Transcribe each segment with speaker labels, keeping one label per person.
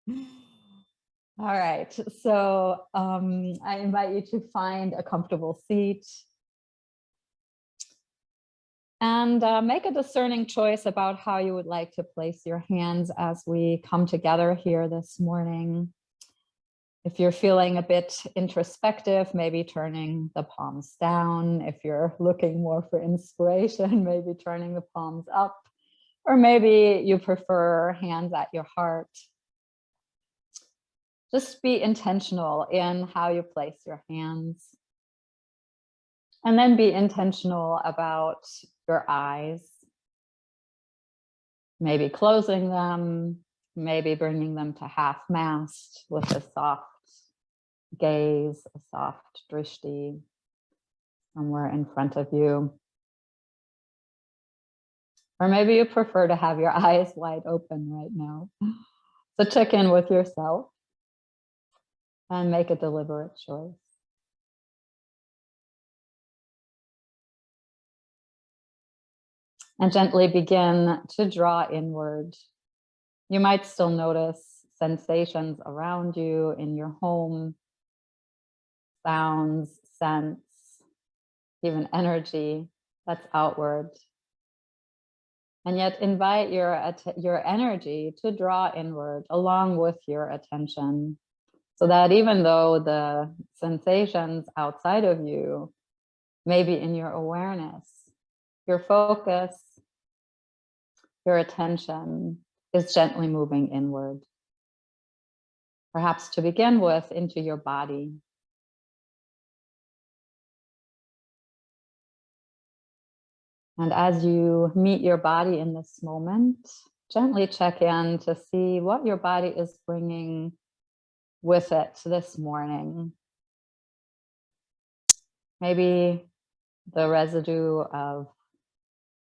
Speaker 1: All right, so I invite you to find a comfortable seat and make a discerning choice about how you would like to place your hands as we come together here this morning. If you're feeling a bit introspective, maybe turning the palms down. If you're looking more for inspiration, maybe turning the palms up. Or maybe you prefer hands at your heart. Just be intentional in how you place your hands. And then be intentional about your eyes. Maybe closing them, maybe bringing them to half mast with a soft gaze, a soft drishti somewhere in front of you. Or maybe you prefer to have your eyes wide open right now. So check in with yourself and make a deliberate choice. And gently begin to draw inward. You might still notice sensations around you in your home, sounds, scents, even energy that's outward. And yet invite your energy to draw inward along with your attention, so that even though the sensations outside of you may be in your awareness, your focus, your attention is gently moving inward. Perhaps to begin with, into your body. And as you meet your body in this moment, gently check in to see what your body is bringing with it this morning. Maybe the residue of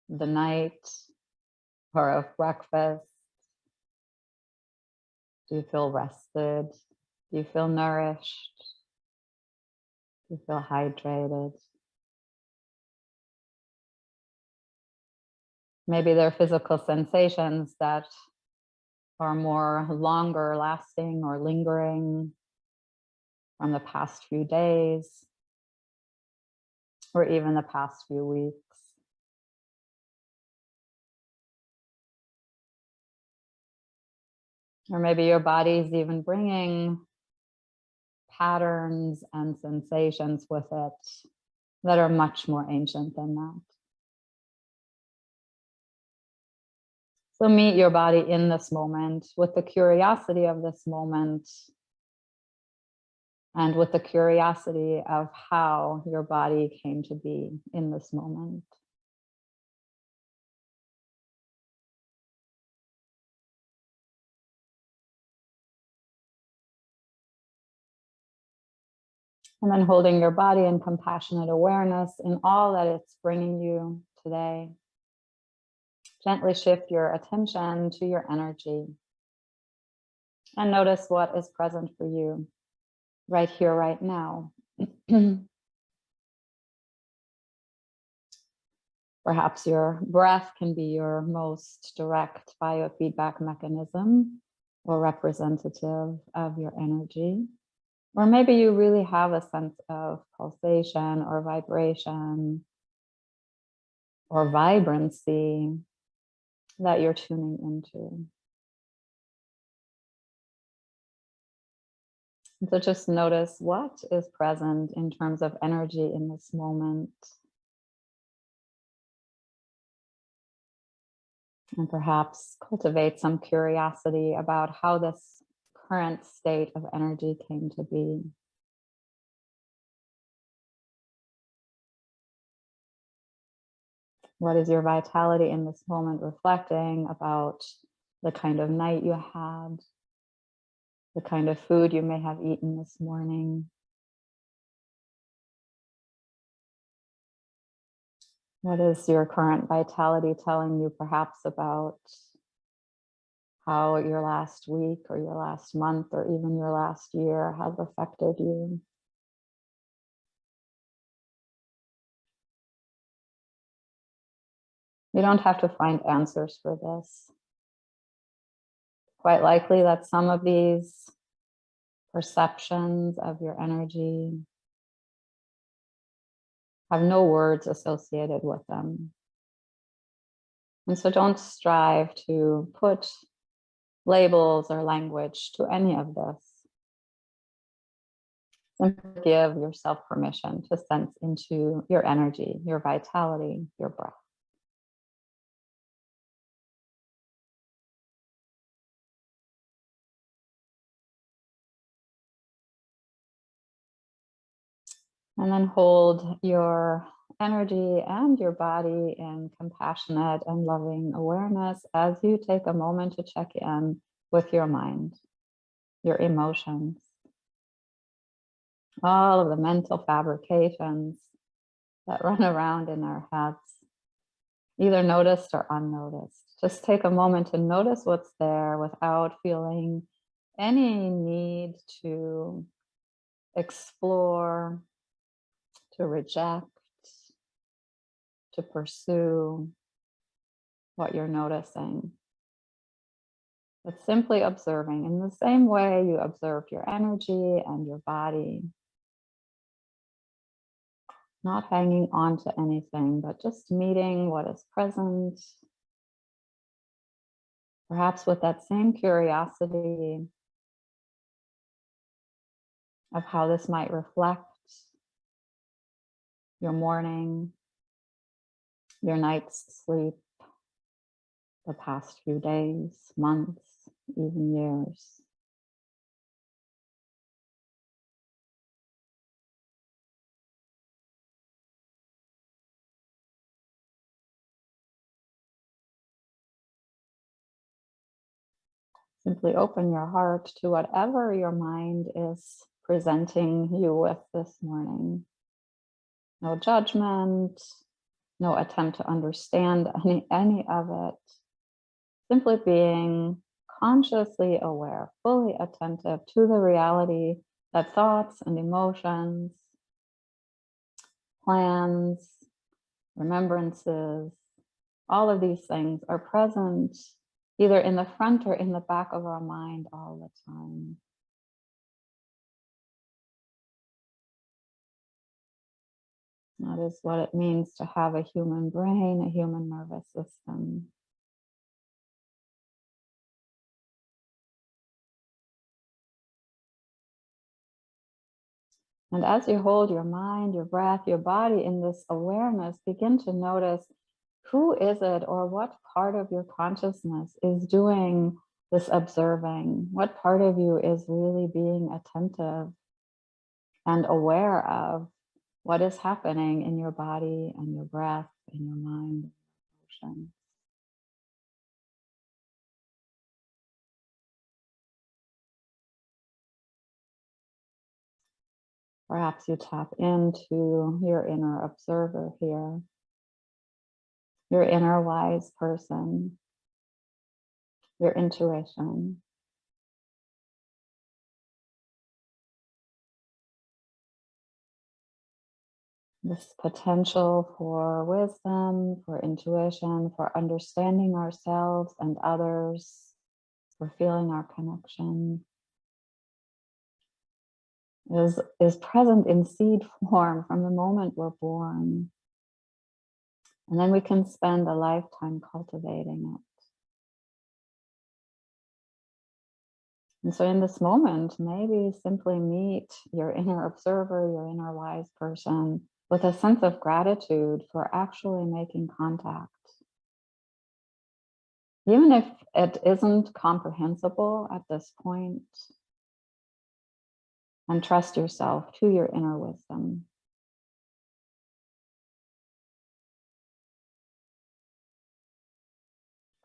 Speaker 1: the night or of breakfast. Do you feel rested? Do you feel nourished? Do you feel hydrated? Maybe there are physical sensations that are more longer lasting or lingering from the past few days or even the past few weeks. Or maybe your body is even bringing patterns and sensations with it that are much more ancient than that. So meet your body in this moment with the curiosity of this moment and with the curiosity of how your body came to be in this moment. And then holding your body in compassionate awareness in all that it's bringing you today. Gently shift your attention to your energy and notice what is present for you right here, right now. Perhaps your breath can be your most direct biofeedback mechanism or representative of your energy. Or maybe you really have a sense of pulsation or vibration or vibrancy that you're tuning into. And so just notice what is present in terms of energy in this moment. And perhaps cultivate some curiosity about how this current state of energy came to be. What is your vitality in this moment reflecting about the kind of night you had, the kind of food you may have eaten this morning? What is your current vitality telling you perhaps about how your last week or your last month or even your last year has affected you? You don't have to find answers for this. Quite likely that some of these perceptions of your energy have no words associated with them. And so don't strive to put labels or language to any of this. Simply give yourself permission to sense into your energy, your vitality, your breath. And then hold your energy and your body in compassionate and loving awareness as you take a moment to check in with your mind, your emotions, all of the mental fabrications that run around in our heads, either noticed or unnoticed. Just take a moment to notice what's there without feeling any need to explore, to reject, to pursue what you're noticing. But simply observing in the same way you observed your energy and your body. Not hanging on to anything, but just meeting what is present. Perhaps with that same curiosity of how this might reflect your morning, your night's sleep, the past few days, months, even years. Simply open your heart to whatever your mind is presenting you with this morning. No judgment, no attempt to understand any of it. Simply being consciously aware, fully attentive to the reality that thoughts and emotions, plans, remembrances, all of these things are present either in the front or in the back of our mind all the time. That is what it means to have a human brain, a human nervous system. And as you hold your mind, your breath, your body in this awareness, begin to notice who is it or what part of your consciousness is doing this observing? What part of you is really being attentive and aware of what is happening in your body and your breath, in your mind, and your emotions? Perhaps you tap into your inner observer here, your inner wise person, your intuition. This potential for wisdom, for intuition, for understanding ourselves and others, for feeling our connection is present in seed form from the moment we're born. And then we can spend a lifetime cultivating it. And so in this moment, maybe simply meet your inner observer, your inner wise person, with a sense of gratitude for actually making contact. Even if it isn't comprehensible at this point, and trust yourself to your inner wisdom.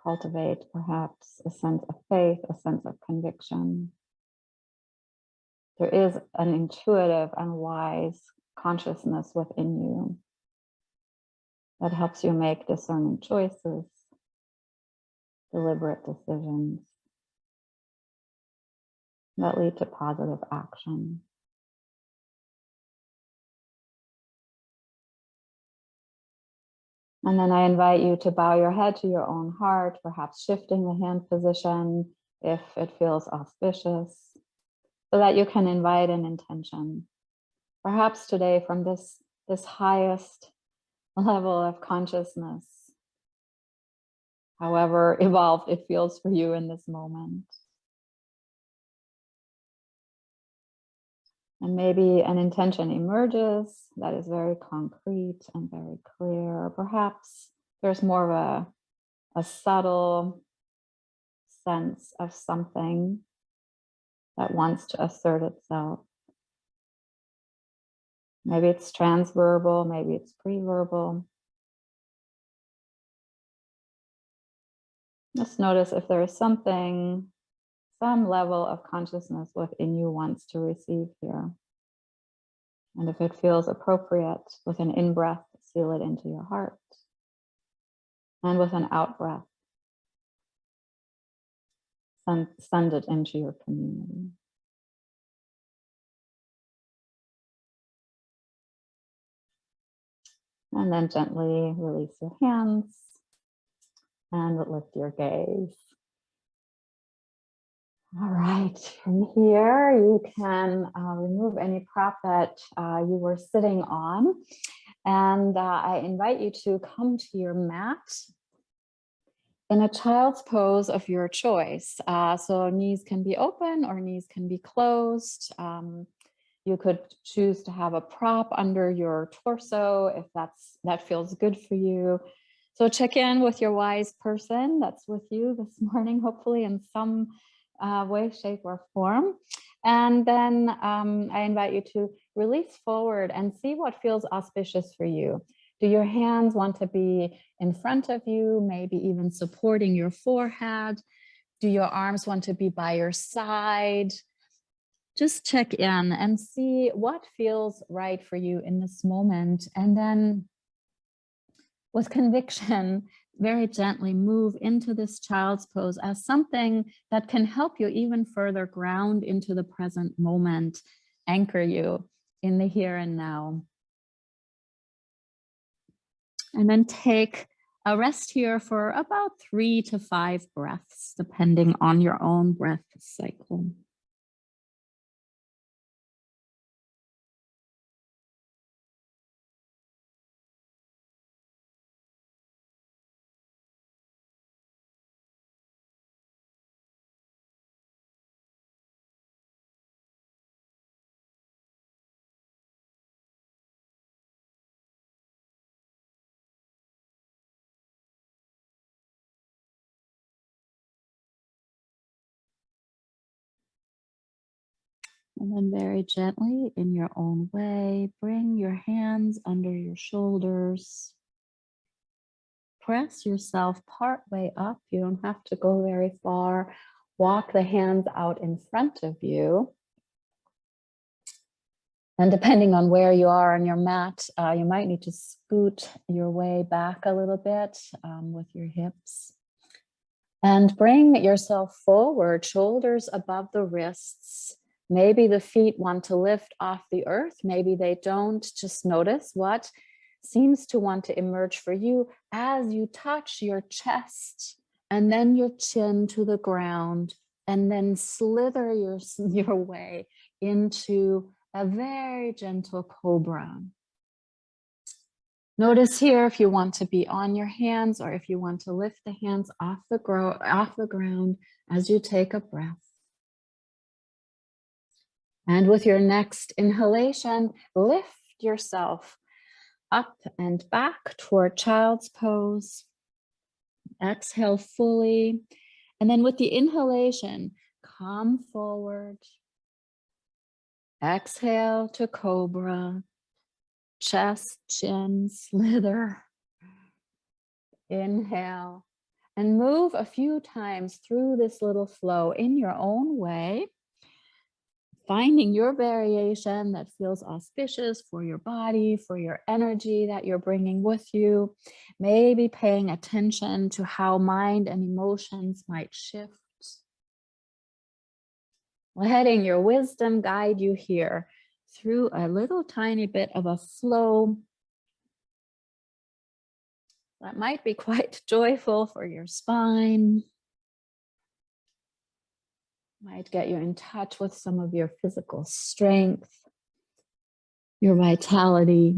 Speaker 1: Cultivate perhaps a sense of faith, a sense of conviction. There is an intuitive and wise consciousness within you that helps you make discerning choices, deliberate decisions that lead to positive action. And then I invite you to bow your head to your own heart, perhaps shifting the hand position if it feels auspicious, so that you can invite an intention. Perhaps today from this highest level of consciousness, however evolved it feels for you in this moment. And maybe an intention emerges that is very concrete and very clear. Perhaps there's more of a subtle sense of something that wants to assert itself. Maybe it's transverbal, maybe it's preverbal. Just notice if there is something, some level of consciousness within you wants to receive here. And if it feels appropriate, with an in-breath, seal it into your heart. And with an out-breath, send it into your community. And then gently release your hands and lift your gaze. All right, from here you can remove any prop that you were sitting on. And I invite you to come to your mat in a child's pose of your choice. So knees can be open or knees can be closed. You could choose to have a prop under your torso if that feels good for you. So check in with your wise person that's with you this morning, hopefully in some way, shape, or form. And then I invite you to release forward and see what feels auspicious for you. Do your hands want to be in front of you, maybe even supporting your forehead? Do your arms want to be by your side? Just check in and see what feels right for you in this moment. And then with conviction, very gently move into this child's pose as something that can help you even further ground into the present moment, anchor you in the here and now. And then take a rest here for about 3 to 5 breaths, depending on your own breath cycle. And then very gently, in your own way, bring your hands under your shoulders. Press yourself part way up. You don't have to go very far. Walk the hands out in front of you. And depending on where you are on your mat, you might need to scoot your way back a little bit with your hips. And bring yourself forward, shoulders above the wrists. Maybe the feet want to lift off the earth. Maybe they don't. Just notice what seems to want to emerge for you as you touch your chest and then your chin to the ground, and then slither your way into a very gentle cobra. Notice here if you want to be on your hands or if you want to lift the hands off the ground as you take a breath. And with your next inhalation, lift yourself up and back toward child's pose. Exhale fully. And then with the inhalation, come forward. Exhale to cobra. Chest, chin, slither. Inhale. And move a few times through this little flow in your own way, finding your variation that feels auspicious for your body, for your energy that you're bringing with you. Maybe paying attention to how mind and emotions might shift. Letting your wisdom guide you here through a little tiny bit of a flow that might be quite joyful for your spine. Might get you in touch with some of your physical strength, your vitality.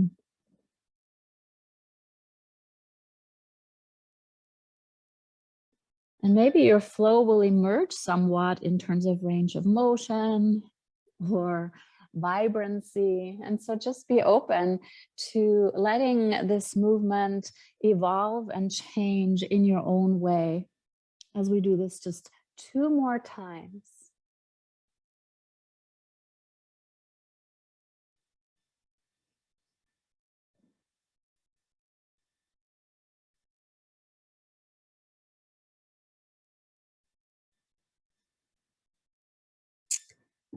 Speaker 1: And maybe your flow will emerge somewhat in terms of range of motion or vibrancy. And so just be open to letting this movement evolve and change in your own way as we do this just 2 more times.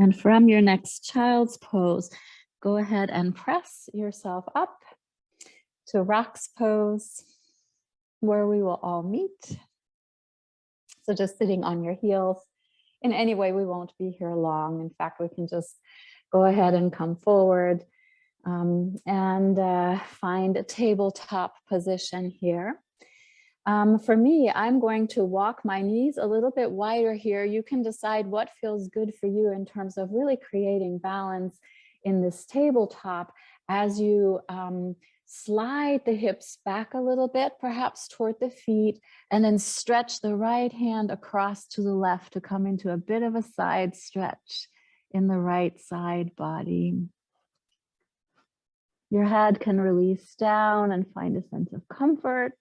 Speaker 1: And from your next child's pose, go ahead and press yourself up to rocks pose, where we will all meet. So just sitting on your heels. In any way, we won't be here long. In fact, we can just go ahead and come forward and find a tabletop position here. For me, I'm going to walk my knees a little bit wider here. You can decide what feels good for you in terms of really creating balance in this tabletop as you slide the hips back a little bit, perhaps toward the feet, and then stretch the right hand across to the left to come into a bit of a side stretch in the right side body. Your head can release down and find a sense of comfort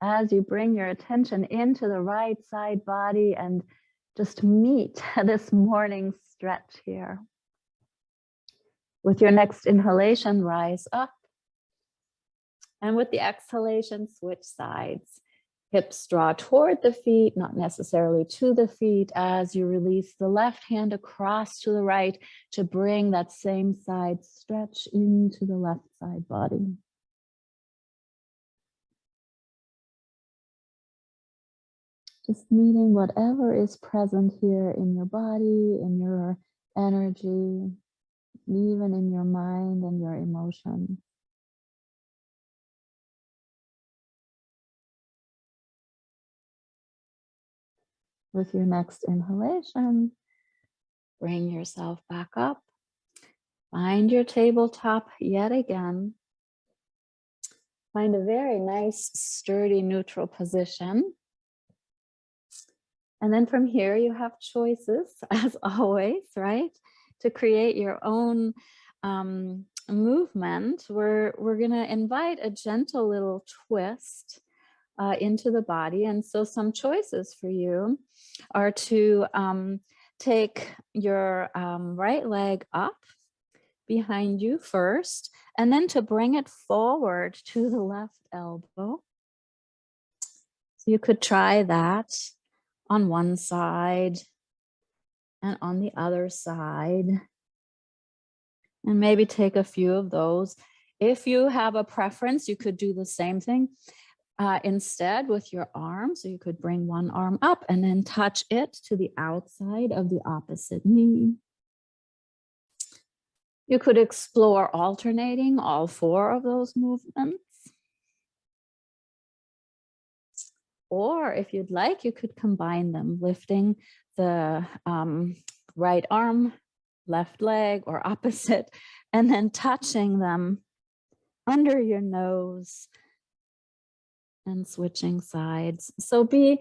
Speaker 1: as you bring your attention into the right side body and just meet this morning stretch here. With your next inhalation, rise up. And with the exhalation, switch sides. Hips draw toward the feet, not necessarily to the feet, as you release the left hand across to the right to bring that same side stretch into the left side body. Just meeting whatever is present here in your body, in your energy, even in your mind and your emotions. With your next inhalation, bring yourself back up. Find your tabletop yet again. Find a very nice, sturdy, neutral position. And then from here, you have choices, as always, right? To create your own movement. We're going to invite a gentle little twist into the body. And so some choices for you are to take your right leg up behind you first, and then to bring it forward to the left elbow. So you could try that on one side and on the other side. And maybe take a few of those. If you have a preference, you could do the same thing instead with your arm. So you could bring one arm up and then touch it to the outside of the opposite knee. You could explore alternating all 4 of those movements. Or if you'd like, you could combine them, lifting the right arm, left leg, or opposite, and then touching them under your nose and switching sides. So be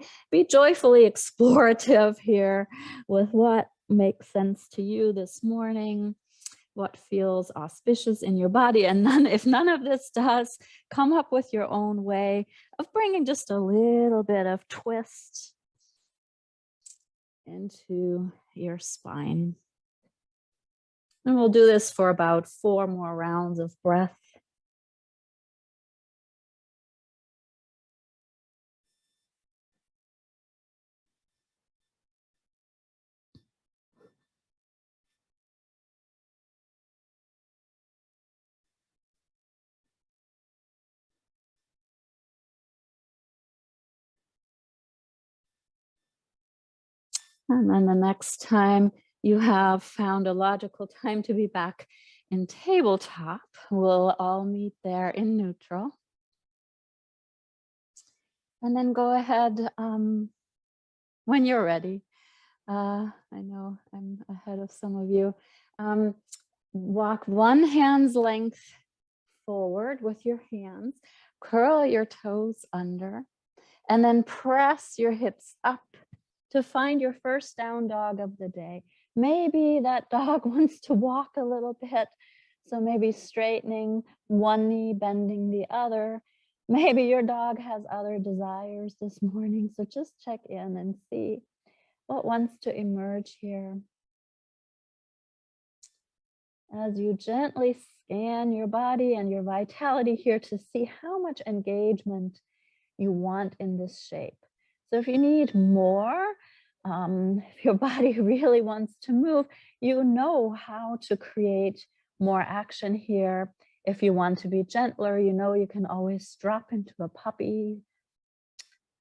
Speaker 1: joyfully explorative here with what makes sense to you this morning, what feels auspicious in your body. And if none of this does, come up with your own way of bringing just a little bit of twist into your spine. And we'll do this for about 4 more rounds of breath. And then the next time you have found a logical time to be back in tabletop, we'll all meet there in neutral. And then go ahead when you're ready. I know I'm ahead of some of you. Walk one hand's length forward with your hands, curl your toes under, and then press your hips up to find your first down dog of the day. Maybe that dog wants to walk a little bit, so maybe straightening one knee, bending the other. Maybe your dog has other desires this morning, so just check in and see what wants to emerge here. As you gently scan your body and your vitality here to see how much engagement you want in this shape. So if you need more, if your body really wants to move, you know how to create more action here. If you want to be gentler, you know you can always drop into a puppy.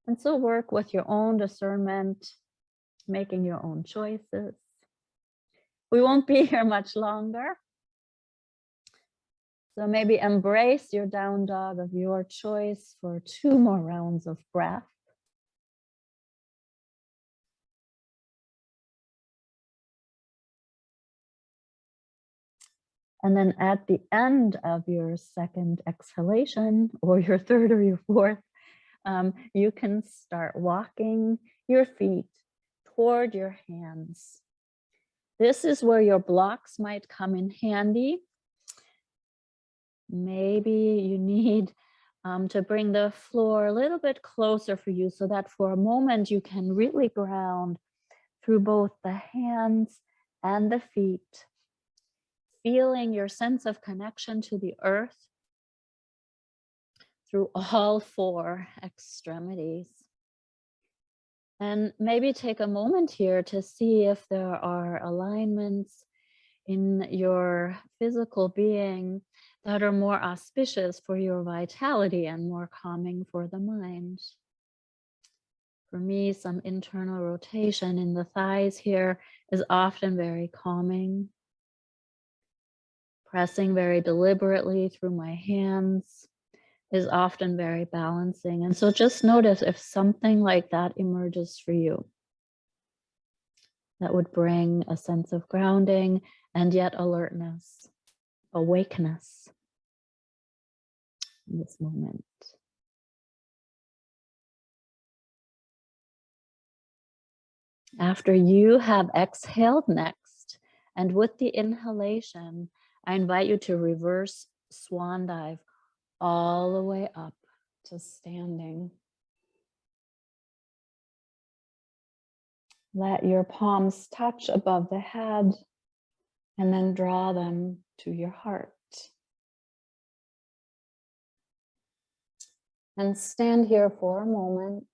Speaker 1: And so work with your own discernment, making your own choices. We won't be here much longer. So maybe embrace your down dog of your choice for 2 more rounds of breath. And then at the end of your second exhalation, or your third or your fourth, you can start walking your feet toward your hands. This is where your blocks might come in handy. Maybe you need to bring the floor a little bit closer for you so that for a moment you can really ground through both the hands and the feet, feeling your sense of connection to the earth through all 4 extremities. And maybe take a moment here to see if there are alignments in your physical being that are more auspicious for your vitality and more calming for the mind. For me, some internal rotation in the thighs here is often very calming. Pressing very deliberately through my hands is often very balancing. And so just notice if something like that emerges for you. That would bring a sense of grounding and yet alertness, awakeness in this moment. After you have exhaled next, and with the inhalation, I invite you to reverse swan dive all the way up to standing. Let your palms touch above the head and then draw them to your heart. And stand here for a moment,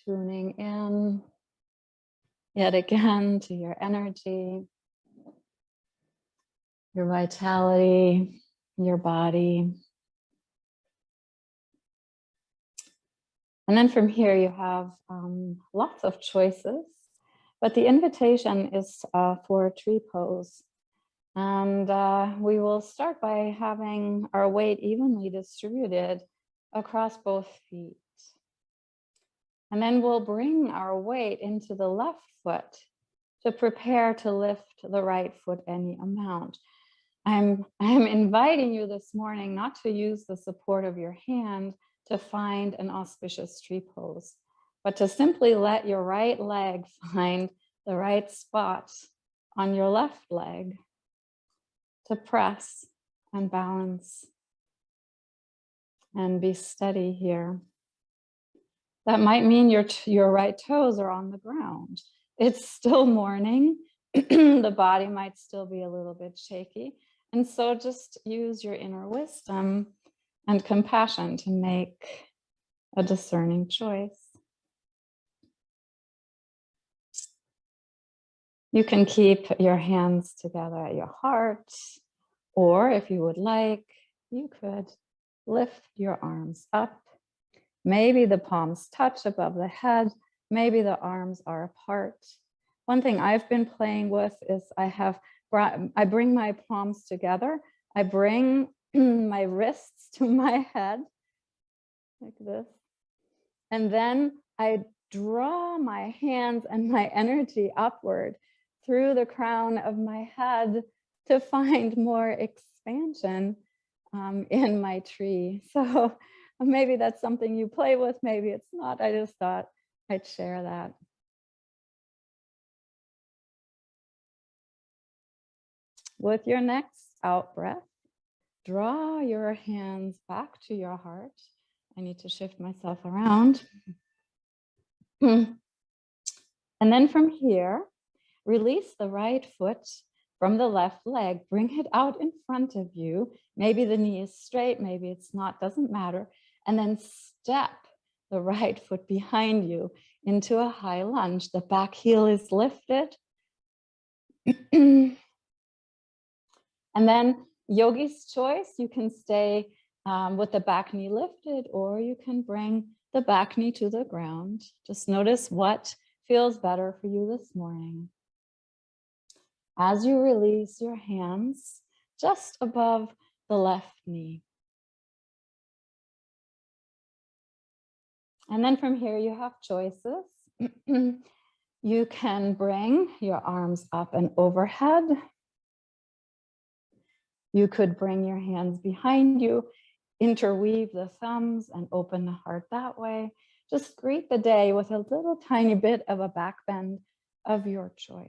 Speaker 1: tuning in yet again to your energy, your vitality, your body. And then from here you have lots of choices, but the invitation is for a tree pose. And we will start by having our weight evenly distributed across both feet. And then we'll bring our weight into the left foot to prepare to lift the right foot any amount. I'm inviting you this morning not to use the support of your hand to find an auspicious tree pose, but to simply let your right leg find the right spot on your left leg to press and balance and be steady here. That might mean your right toes are on the ground. It's still morning. The body might still be a little bit shaky. And so just use your inner wisdom and compassion to make a discerning choice. You can keep your hands together at your heart, or if you would like, you could lift your arms up. Maybe the palms touch above the head. Maybe the arms are apart. One thing I've been playing with is I bring my palms together. I bring my wrists to my head like this. And then I draw my hands and my energy upward through the crown of my head to find more expansion in my tree. So maybe that's something you play with, maybe it's not. I just thought I'd share that. With your next out breath, draw your hands back to your heart. I need to shift myself around. And then from here, release the right foot from the left leg. Bring it out in front of you. Maybe the knee is straight, maybe it's not, doesn't matter. And then step the right foot behind you into a high lunge. The back heel is lifted. And then yogi's choice, you can stay with the back knee lifted, or you can bring the back knee to the ground. Just notice what feels better for you this morning. As you release your hands just above the left knee. And then from here, you have choices. You can bring your arms up and overhead. You could bring your hands behind you, interweave the thumbs and open the heart that way. Just greet the day with a little tiny bit of a back bend of your choice.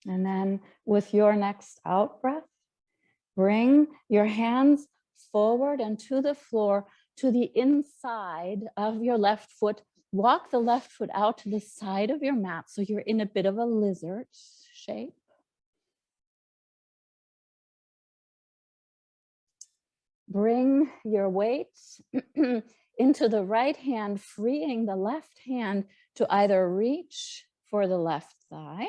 Speaker 1: And then with your next out breath, bring your hands forward and to the floor, to the inside of your left foot. Walk the left foot out to the side of your mat so you're in a bit of a lizard shape. Bring your weight into the right hand, freeing the left hand to either reach for the left thigh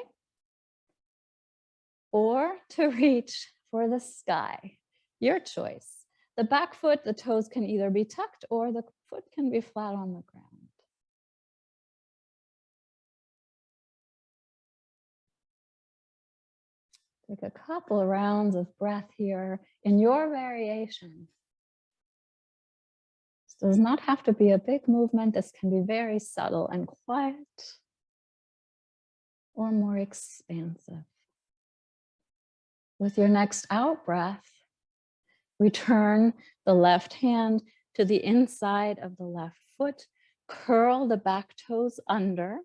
Speaker 1: or to reach for the sky. Your choice. The back foot, the toes can either be tucked or the foot can be flat on the ground. Take a couple of rounds of breath here in your variation. This does not have to be a big movement. This can be very subtle and quiet or more expansive. With your next out breath, return the left hand to the inside of the left foot, curl the back toes under,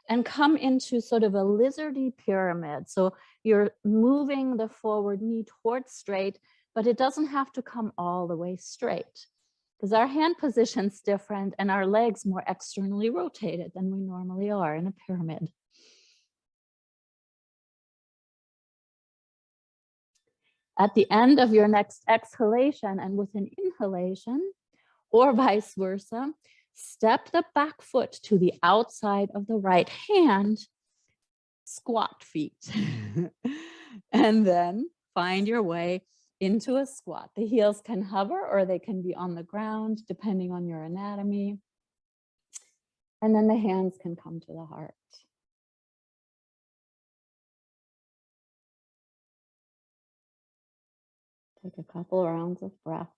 Speaker 1: and come into sort of a lizardy pyramid. So you're moving the forward knee towards straight, but it doesn't have to come all the way straight because our hand position's different and our legs more externally rotated than we normally are in a pyramid. At the end of your next exhalation and with an inhalation, or vice versa, step the back foot to the outside of the right hand, squat feet. And then find your way into a squat. The heels can hover or they can be on the ground, depending on your anatomy. And then the hands can come to the heart. Take a couple rounds of breath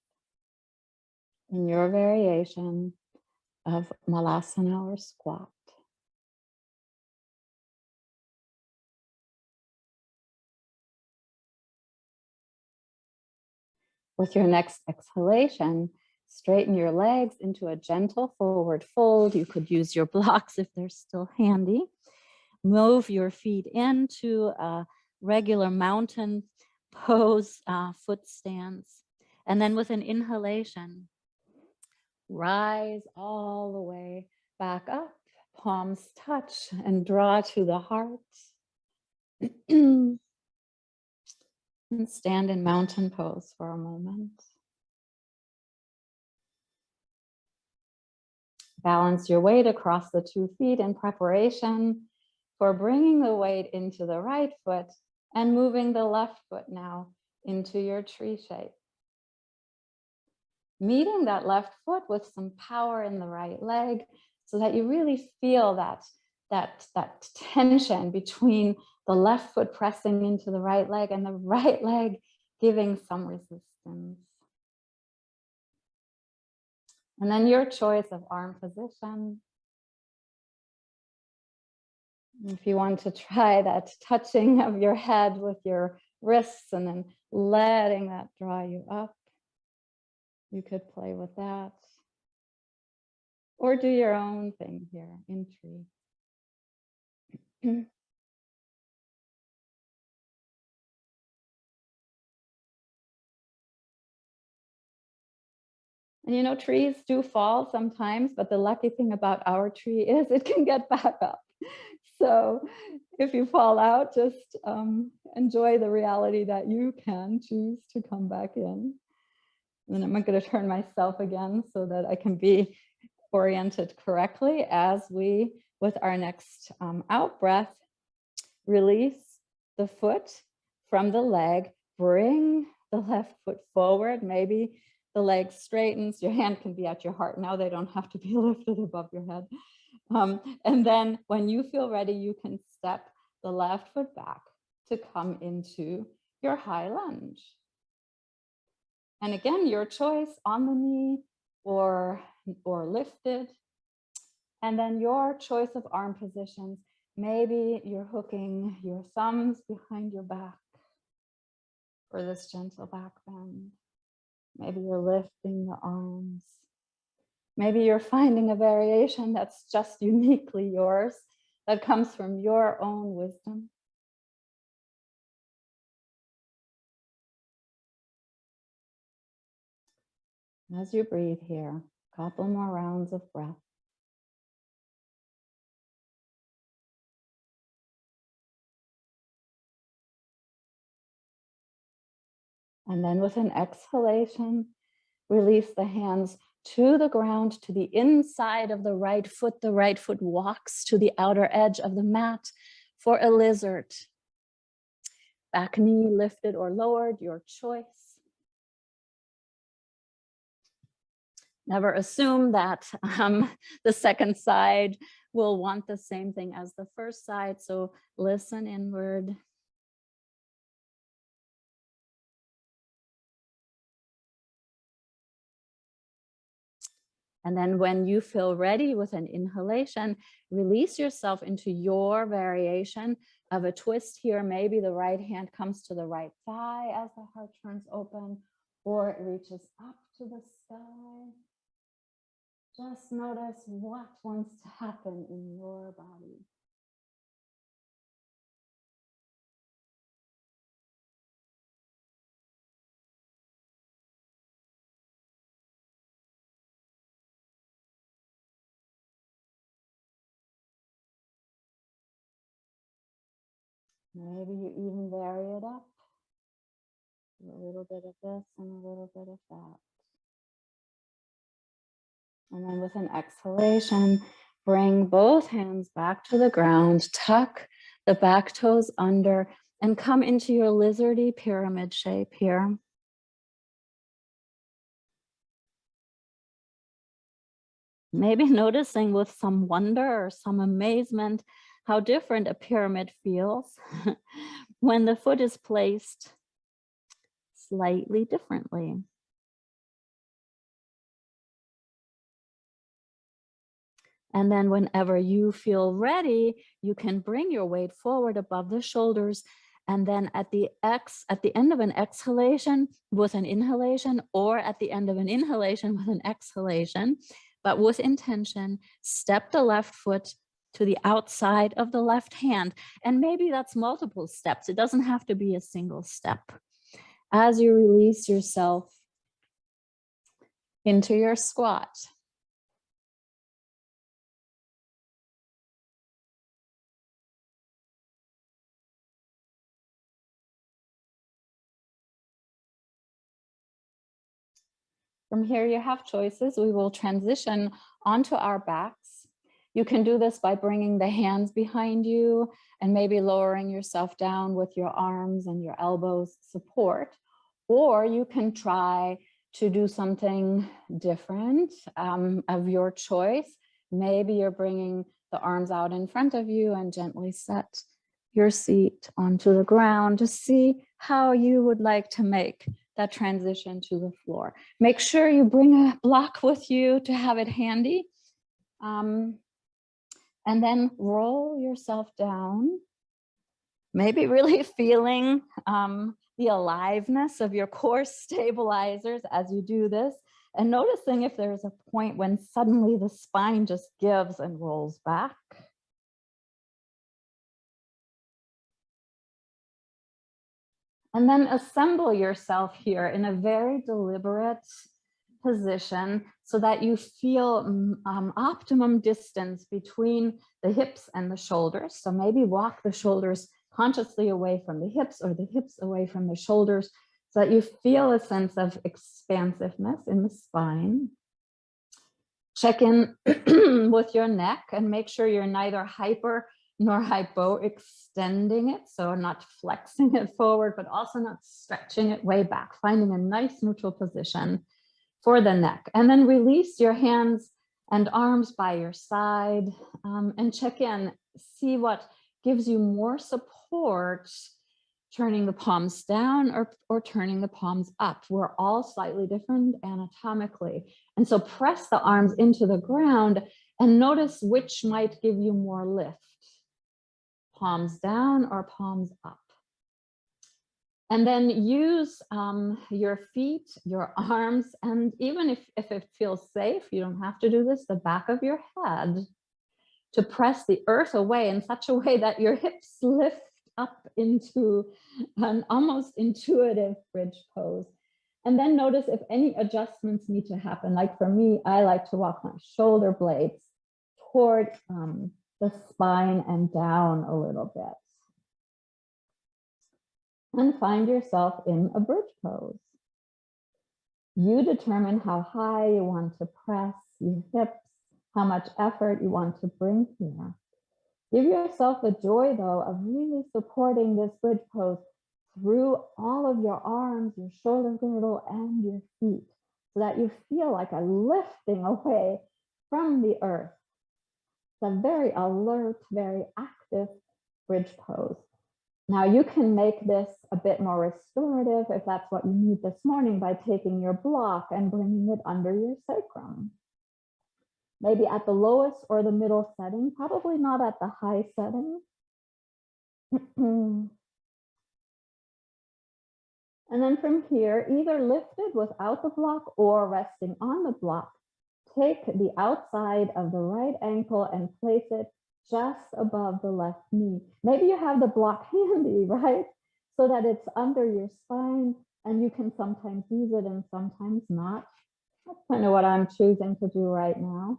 Speaker 1: in your variation of Malasana or squat. With your next exhalation, straighten your legs into a gentle forward fold. You could use your blocks if they're still handy. Move your feet into a regular mountain pose, foot stance. And then with an inhalation, rise all the way back up, palms touch and draw to the heart. And stand in mountain pose for a moment. Balance your weight across the 2 feet in preparation for bringing the weight into the right foot and moving the left foot now into your tree shape. Meeting that left foot with some power in the right leg so that you really feel that tension between The left foot pressing into the right leg and the right leg giving some resistance. And then your choice of arm position. If you want to try that touching of your head with your wrists and then letting that draw you up, you could play with that. Or do your own thing here in tree. And you know, trees do fall sometimes, but the lucky thing about our tree is it can get back up. So if you fall out, just enjoy the reality that you can choose to come back in. And I'm going to turn myself again so that I can be oriented correctly as we, with our next out breath, release the foot from the leg, bring the left foot forward, maybe the leg straightens, your hand can be at your heart now, they don't have to be lifted above your head. And then when you feel ready, you can step the left foot back to come into your high lunge. And again, your choice, on the knee or lifted. And then your choice of arm positions. Maybe you're hooking your thumbs behind your back for this gentle back bend. Maybe you're lifting the arms. Maybe you're finding a variation that's just uniquely yours, that comes from your own wisdom. As you breathe here, a couple more rounds of breath. And then with an exhalation, release the hands to the ground, to the inside of the right foot. The right foot walks to the outer edge of the mat for a lizard. Back knee lifted or lowered, your choice. Never assume that the second side will want the same thing as the first side, so listen inward. And then when you feel ready with an inhalation, release yourself into your variation of a twist here. Maybe the right hand comes to the right thigh as the heart turns open, or it reaches up to the sky. Just notice what wants to happen in your body. Maybe you even vary it up. A little bit of this and a little bit of that. And then with an exhalation, bring both hands back to the ground, tuck the back toes under, and come into your lizardy pyramid shape here. Maybe noticing with some wonder or some amazement how different a pyramid feels when the foot is placed slightly differently. And then whenever you feel ready, you can bring your weight forward above the shoulders. And then at the end of an exhalation with an inhalation, or at the end of an inhalation with an exhalation, but with intention, step the left foot to the outside of the left hand. And maybe that's multiple steps. It doesn't have to be a single step. As you release yourself into your squat. From here, you have choices. We will transition onto our backs. You can do this by bringing the hands behind you and maybe lowering yourself down with your arms and your elbows support. Or you can try to do something different of your choice. Maybe you're bringing the arms out in front of you and gently set your seat onto the ground to see how you would like to make that transition to the floor. Make sure you bring a block with you to have it handy. And then roll yourself down. Maybe really feeling the aliveness of your core stabilizers as you do this, and noticing if there's a point when suddenly the spine just gives and rolls back. And then assemble yourself here in a very deliberate position so that you feel optimum distance between the hips and the shoulders. So maybe walk the shoulders consciously away from the hips or the hips away from the shoulders so that you feel a sense of expansiveness in the spine. Check in with your neck and make sure you're neither hyper nor hypo extending it. So not flexing it forward, but also not stretching it way back, finding a nice neutral position for the neck. And then release your hands and arms by your side and check in, see what gives you more support, turning the palms down or turning the palms up. We're all slightly different anatomically. And so press the arms into the ground and notice which might give you more lift. Palms down or palms up. And then use your feet, your arms, and even if it feels safe, you don't have to do this, the back of your head to press the earth away in such a way that your hips lift up into an almost intuitive bridge pose. And then notice if any adjustments need to happen. Like for me, I like to walk my shoulder blades toward the spine and down a little bit. And find yourself in a bridge pose. You determine how high you want to press your hips, how much effort you want to bring here. Give yourself the joy, though, of really supporting this bridge pose through all of your arms, your shoulder girdle, and your feet, so that you feel like a lifting away from the earth. It's a very alert, very active bridge pose. Now you can make this a bit more restorative if that's what you need this morning by taking your block and bringing it under your sacrum. Maybe at the lowest or the middle setting, probably not at the high setting. And then from here, either lifted without the block or resting on the block, take the outside of the right ankle and place it just above the left knee. Maybe you have the block handy, right? So that it's under your spine and you can sometimes use it and sometimes not. That's kind of what I'm choosing to do right now.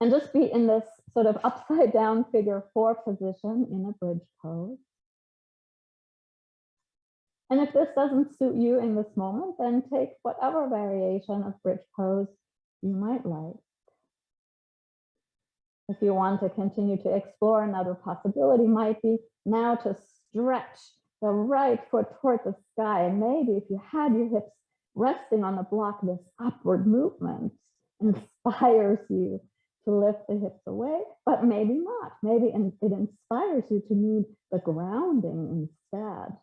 Speaker 1: And just be in this sort of upside down figure 4 position in a bridge pose. And if this doesn't suit you in this moment, then take whatever variation of bridge pose you might like. If you want to continue to explore, another possibility might be now to stretch the right foot toward the sky. And maybe if you had your hips resting on the block, this upward movement inspires you to lift the hips away, but maybe not. Maybe it inspires you to need the grounding instead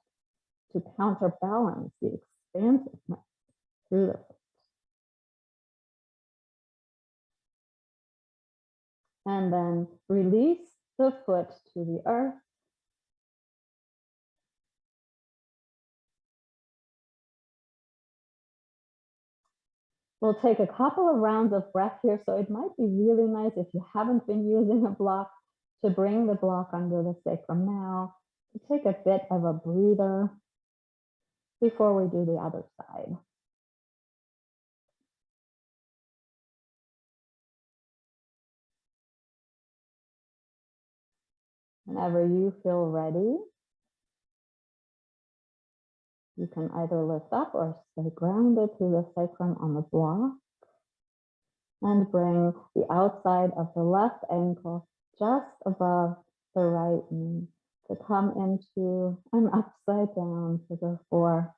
Speaker 1: to counterbalance the expansiveness through the foot. And then release the foot to the earth. We'll take a couple of rounds of breath here. So it might be really nice if you haven't been using a block to bring the block under the sacrum now, to take a bit of a breather before we do the other side. Whenever you feel ready, you can either lift up or stay grounded through the sacrum on the block and bring the outside of the left ankle just above the right knee to come into an upside down figure 4.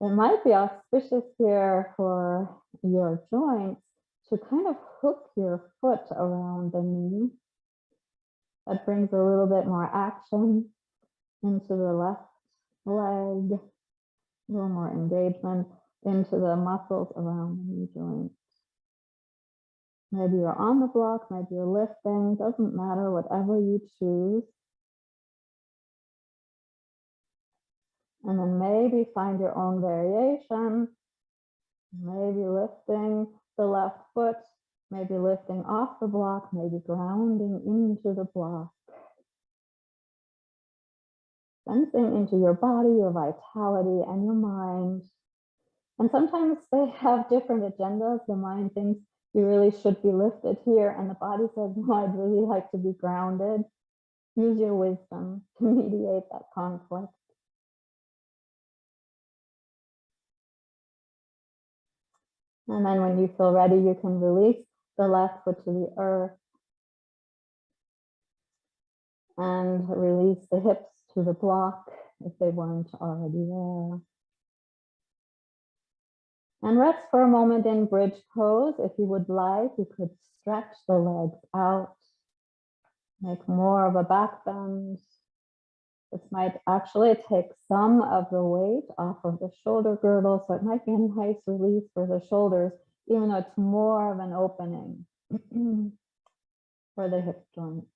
Speaker 1: It might be auspicious here for your joints to kind of hook your foot around the knee That brings a little bit more action into the left leg, a little more engagement into the muscles around the knee joint. Maybe you're on the block, maybe you're lifting, doesn't matter, whatever you choose. And then maybe find your own variation. Maybe lifting the left foot, maybe lifting off the block, maybe grounding into the block. Sensing into your body, your vitality, and your mind. And sometimes they have different agendas. The mind thinks you really should be lifted here, and the body says, no, I'd really like to be grounded. Use your wisdom to mediate that conflict. And then when you feel ready, you can release the left foot to the earth and release the hips to the block if they weren't already there. And rest for a moment in bridge pose. If you would like, you could stretch the legs out, make more of a back bend. This might actually take some of the weight off of the shoulder girdle, so it might be a nice release for the shoulders, even though it's more of an opening for the hip joint.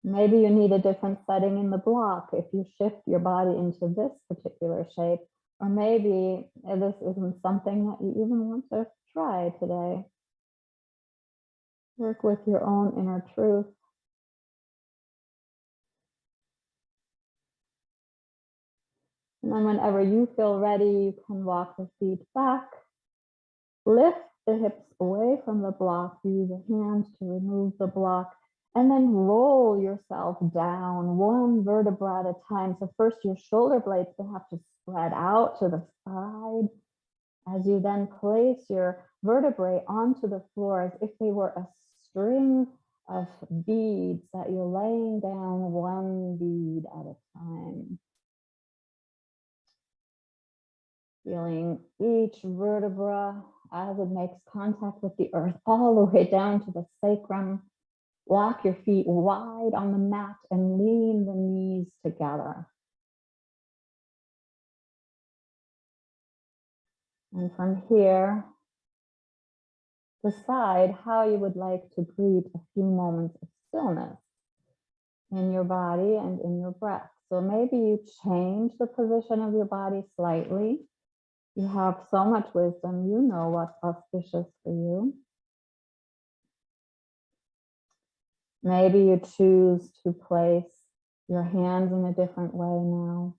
Speaker 1: Maybe you need a different setting in the block if you shift your body into this particular shape, or maybe this isn't something that you even want to try today. Work with your own inner truth. And then whenever you feel ready, you can walk the feet back, lift the hips away from the block, use the hands to remove the block, and then roll yourself down one vertebra at a time. So first your shoulder blades, they have to spread out to the side as you then place your vertebrae onto the floor as if they were a string of beads that you're laying down one bead at a time. Feeling each vertebra as it makes contact with the earth, all the way down to the sacrum. Walk your feet wide on the mat and lean the knees together. And from here, decide how you would like to greet a few moments of stillness in your body and in your breath. So maybe you change the position of your body slightly. You have so much wisdom, you know what's auspicious for you. Maybe you choose to place your hands in a different way now.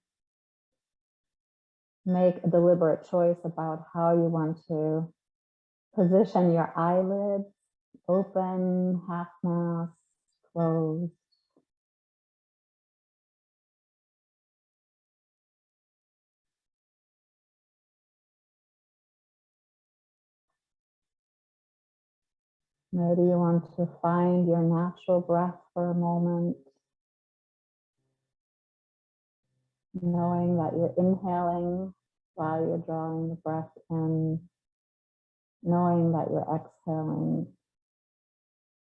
Speaker 1: Make a deliberate choice about how you want to position your eyelids, open, half mask, closed. Maybe you want to find your natural breath for a moment, knowing that you're inhaling while you're drawing the breath in, knowing that you're exhaling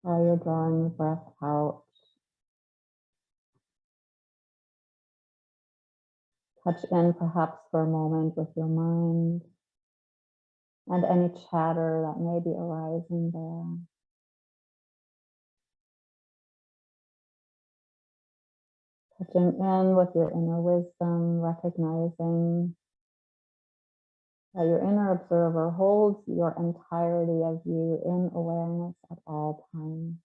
Speaker 1: while you're drawing the breath out. Touch in perhaps for a moment with your mind and any chatter that may be arising there. Touching in with your inner wisdom, recognizing that your inner observer holds your entirety of you in awareness at all times.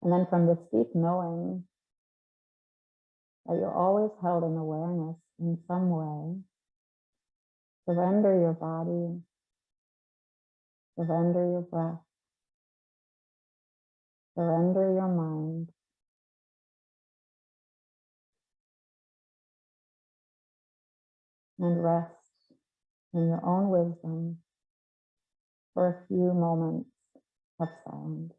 Speaker 1: And then from this deep knowing that you're always held in awareness in some way, surrender your body, surrender your breath, surrender your mind, and rest in your own wisdom for a few moments of silence.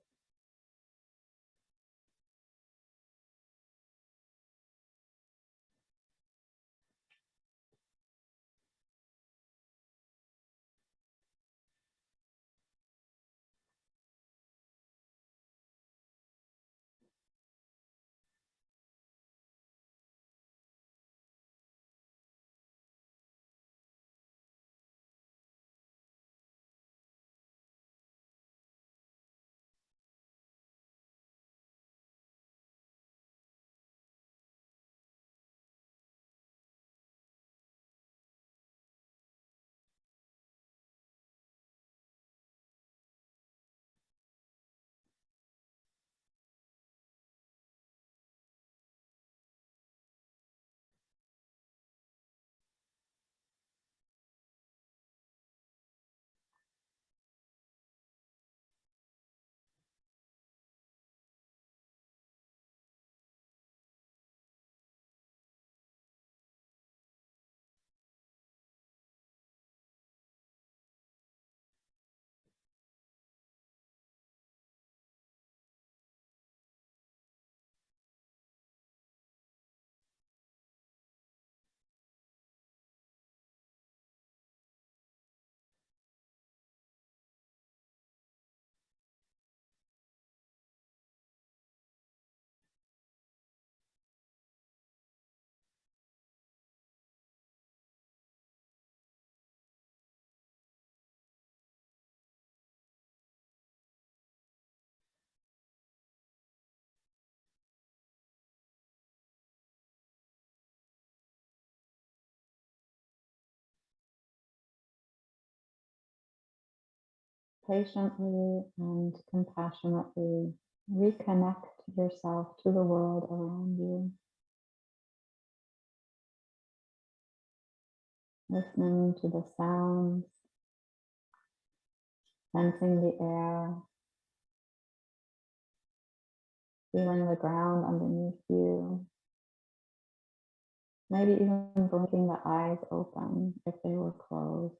Speaker 1: patiently and compassionately reconnect yourself to the world around you. Listening to the sounds, sensing the air, feeling the ground underneath you. Maybe even blinking the eyes open if they were closed.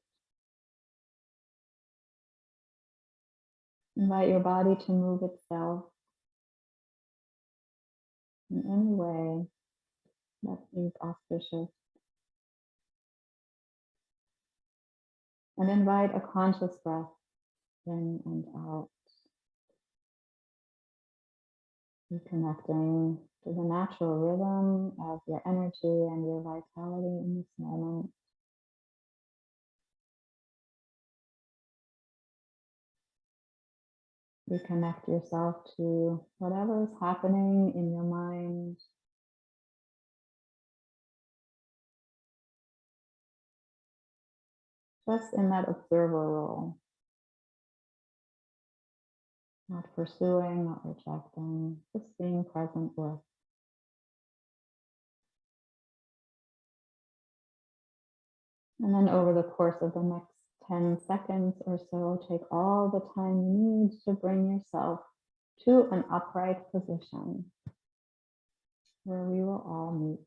Speaker 1: Invite your body to move itself in any way that seems auspicious. And invite a conscious breath in and out, reconnecting to the natural rhythm of your energy and your vitality in this moment. Reconnect yourself to whatever is happening in your mind. Just in that observer role. Not pursuing, not rejecting, just being present with. And then over the course of the next 10 seconds or so, take all the time you need to bring yourself to an upright position where we will all meet.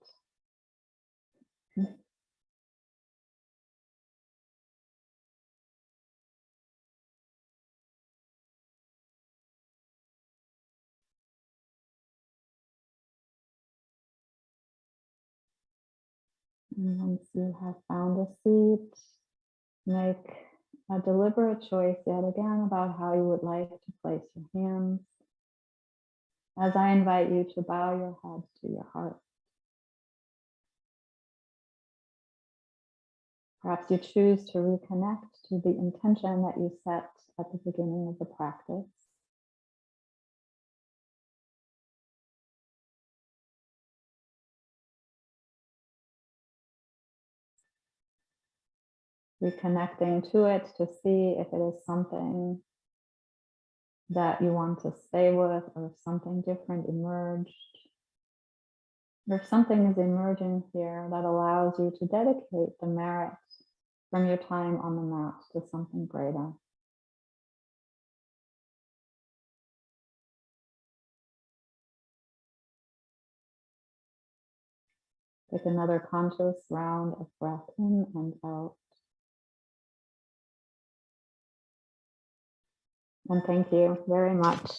Speaker 1: And once you have found a seat, make a deliberate choice yet again about how you would like to place your hands. As I invite you to bow your head to your heart. Perhaps you choose to reconnect to the intention that you set at the beginning of the practice. Reconnecting to it to see if it is something that you want to stay with, or if something different emerged, or if something is emerging here that allows you to dedicate the merit from your time on the mat to something greater. Take another conscious round of breath in and out. And thank you very much.